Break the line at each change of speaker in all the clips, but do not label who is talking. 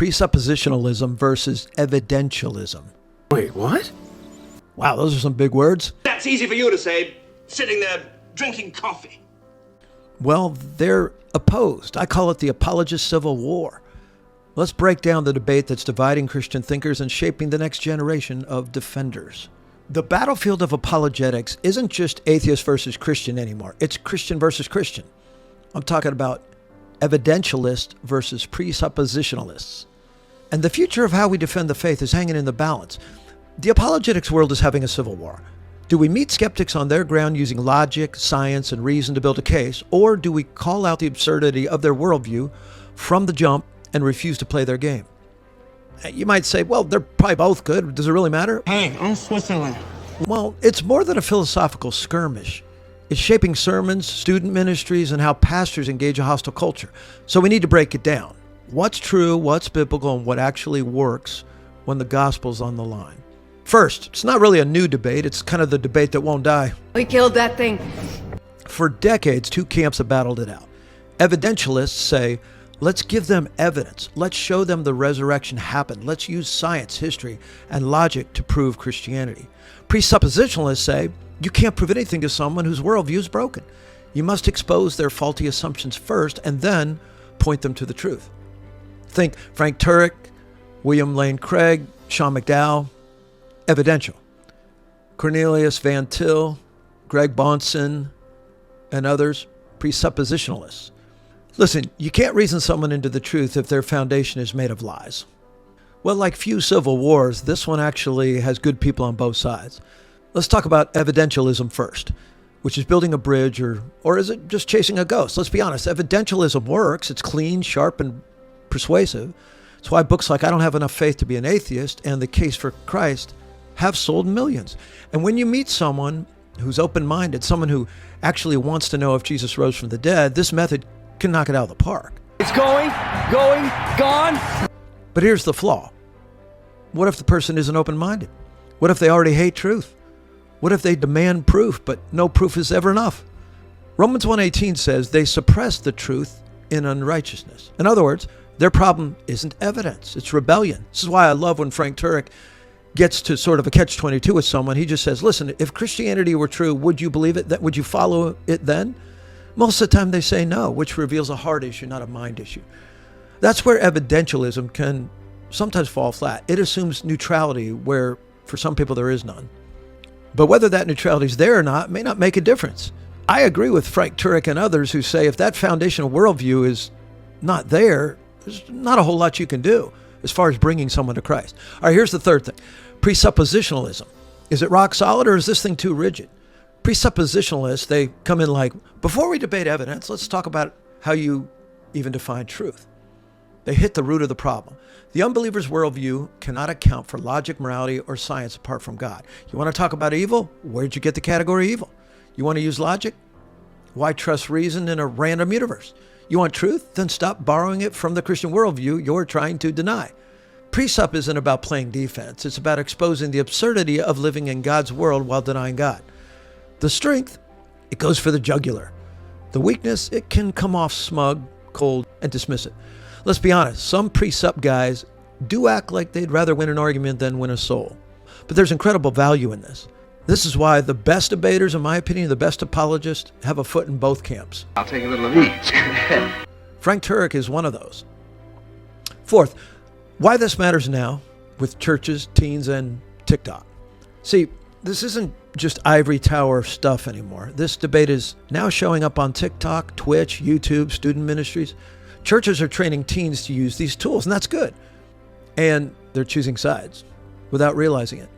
Presuppositionalism versus Evidentialism.
Wait, what?
Wow, those are some big words.
That's easy for you to say, sitting there drinking coffee.
Well, they're opposed. I call it the Apologist Civil War. Let's break down the debate that's dividing Christian thinkers and shaping the next generation of defenders. The battlefield of apologetics isn't just atheist versus Christian anymore. It's Christian versus Christian. I'm talking about evidentialists versus presuppositionalists. And the future of how we defend the faith is hanging in the balance. The apologetics world is having a civil war. Do we meet skeptics on their ground using logic, science, and reason to build a case, or do we call out the absurdity of their worldview from the jump and refuse to play their game? You might say, well, they're probably both good. Does it really matter?
Hey, I'm Switzerland.
Well, it's more than a philosophical skirmish. It's shaping sermons, student ministries, and how pastors engage a hostile culture. So we need to break it down. What's true, what's biblical, and what actually works when the gospel's on the line. First, it's not really a new debate. It's kind of the debate that won't die.
We killed that thing.
For decades, two camps have battled it out. Evidentialists say, let's give them evidence. Let's show them the resurrection happened. Let's use science, history, and logic to prove Christianity. Presuppositionalists say, you can't prove anything to someone whose worldview is broken. You must expose their faulty assumptions first and then point them to the truth. Think Frank Turek, William Lane Craig, Sean McDowell. Evidential. Cornelius Van Til, Greg Bahnsen, and others, presuppositionalists. Listen, you can't reason someone into the truth if their foundation is made of lies. Well, like few civil wars, this one actually has good people on both sides. Let's talk about evidentialism first, which is building a bridge, or is it just chasing a ghost? Let's be honest, evidentialism works. It's clean, sharp, and persuasive. It's why books like I Don't Have Enough Faith to Be an Atheist and The Case for Christ have sold millions. And when you meet someone who's open-minded, someone who actually wants to know if Jesus rose from the dead, this method can knock it out of the park.
It's going, gone.
But here's the flaw. What if the person isn't open-minded? What if they already hate truth? What if they demand proof, but no proof is ever enough? Romans 1:18 says they suppress the truth in unrighteousness. In other words, their problem isn't evidence, it's rebellion. This is why I love when Frank Turek gets to sort of a catch-22 with someone. He just says, listen, if Christianity were true, would you believe it? Would you follow it then? Most of the time they say no, which reveals a heart issue, not a mind issue. That's where evidentialism can sometimes fall flat. It assumes neutrality where for some people there is none. But whether that neutrality is there or not may not make a difference. I agree with Frank Turek and others who say if that foundational worldview is not there, there's not a whole lot you can do as far as bringing someone to Christ. All right, here's the third thing. Presuppositionalism. Is it rock solid or is this thing too rigid? Presuppositionalists, they come in like, before we debate evidence, let's talk about how you even define truth. They hit the root of the problem. The unbeliever's worldview cannot account for logic, morality, or science apart from God. You want to talk about evil? Where'd you get the category evil? You want to use logic? Why trust reason in a random universe? You want truth? Then stop borrowing it from the Christian worldview you're trying to deny. Presup isn't about playing defense. It's about exposing the absurdity of living in God's world while denying God. The strength, it goes for the jugular. The weakness, it can come off smug, cold, and dismissive. Let's be honest, some presup guys do act like they'd rather win an argument than win a soul. But there's incredible value in this. This is why the best debaters, in my opinion, the best apologists, have a foot in both camps.
I'll take a little of each.
Frank Turek is one of those. Fourth, why this matters now with churches, teens, and TikTok. See, this isn't just ivory tower stuff anymore. This debate is now showing up on TikTok, Twitch, YouTube, student ministries. Churches are training teens to use these tools, and that's good. And they're choosing sides without realizing it.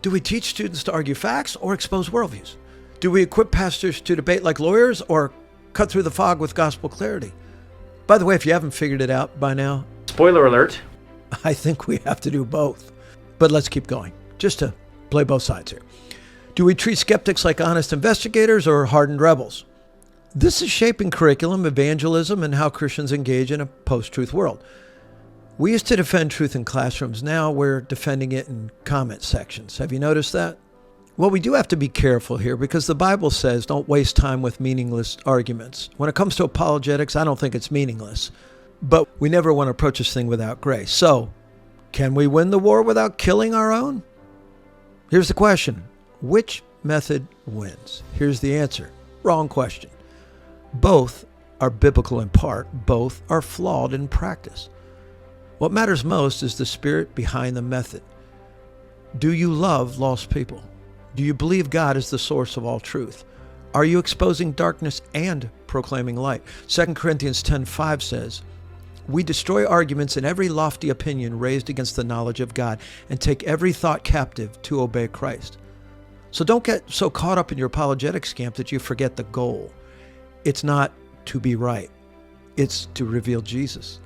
Do we teach students to argue facts or expose worldviews? Do we equip pastors to debate like lawyers or cut through the fog with gospel clarity? By the way, if you haven't figured it out by now,
Spoiler alert.
I think we have to do both. But let's keep going, just to play both sides here. Do we treat skeptics like honest investigators or hardened rebels? This is shaping curriculum, evangelism, and how Christians engage in a post-truth world. We used to defend truth in classrooms. Now we're defending it in comment sections. Have you noticed that? Well, we do have to be careful here because the Bible says don't waste time with meaningless arguments. When it comes to apologetics, I don't think it's meaningless. But we never want to approach this thing without grace. So, can we win the war without killing our own? Here's the question. Which method wins? Here's the answer. Wrong question. Both are biblical in part. Both are flawed in practice. What matters most is the spirit behind the method. Do you love lost people? Do you believe God is the source of all truth? Are you exposing darkness and proclaiming light? 2 Corinthians 10:5 says, "We destroy arguments and every lofty opinion raised against the knowledge of God and take every thought captive to obey Christ." So don't get so caught up in your apologetics camp that you forget the goal. It's not to be right. It's to reveal Jesus.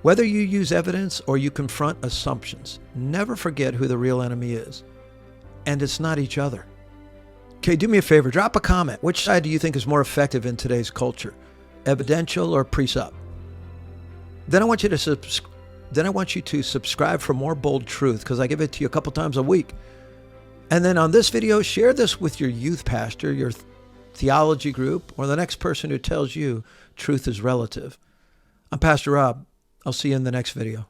Whether you use evidence or you confront assumptions, never forget who the real enemy is. And it's not each other. Okay, do me a favor, drop a comment. Which side do you think is more effective in today's culture? Evidential or Presup? Then I want you to subscribe for more bold truth, because I give it to you a couple times a week. And then on this video, share this with your youth pastor, your theology group, or the next person who tells you truth is relative. I'm Pastor Rob. I'll see you in the next video.